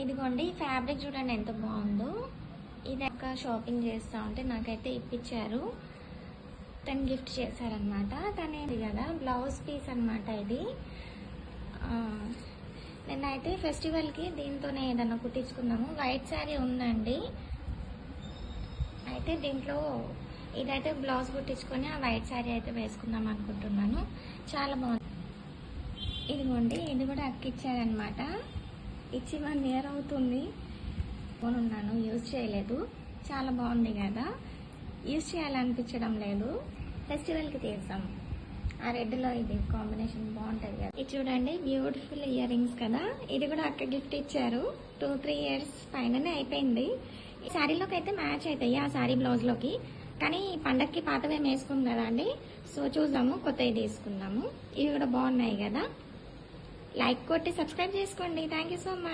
ఇదిగోండి ఫ్యాబ్రిక్ చూడండి ఎంత బాగుందో. ఇది ఒక షాపింగ్ చేస్తా ఉంటే నాకైతే ఇప్పించారు, తను గిఫ్ట్ చేశారనమాట. తనేది కదా బ్లౌజ్ పీస్ అనమాట ఇది. నేనైతే ఫెస్టివల్కి దీంతోనే ఏదన్నా కుట్టించుకున్నాము. వైట్ శారీ ఉందండి, అయితే దీంట్లో ఇదైతే బ్లౌజ్ కుట్టించుకొని ఆ వైట్ శారీ అయితే వేసుకుందాం అనుకుంటున్నాను. చాలా బాగుంది. ఇదిగోండి ఇది కూడా అక్కిచ్చారనమాట. ఇచ్చి 1 year అవుతుంది. ఉన్నాను, యూజ్ చేయలేదు. చాలా బాగుంది కదా, యూజ్ చేయాలనిపించడం లేదు. ఫెస్టివల్కి తీసాం. ఆ రెడ్లో ఇది కాంబినేషన్ బాగుంటుంది కదా. ఇది చూడండి బ్యూటిఫుల్ ఇయర్ రింగ్స్ కదా. ఇది కూడా అక్క గిఫ్ట్ ఇచ్చారు. 2-3 years పైననే అయిపోయింది. ఈ శారీలోకి అయితే మ్యాచ్ అవుతాయి ఆ శారీ బ్లౌజ్లోకి, కానీ పండక్కి పాతవే వేసుకుందాం కదా అండి. సో చూద్దాము, కొత్తవి తీసుకుందాము. ఇవి కూడా బాగున్నాయి కదా. లైక్ కొట్టి సబ్స్క్రైబ్ చేసుకోండి. Thank you so much.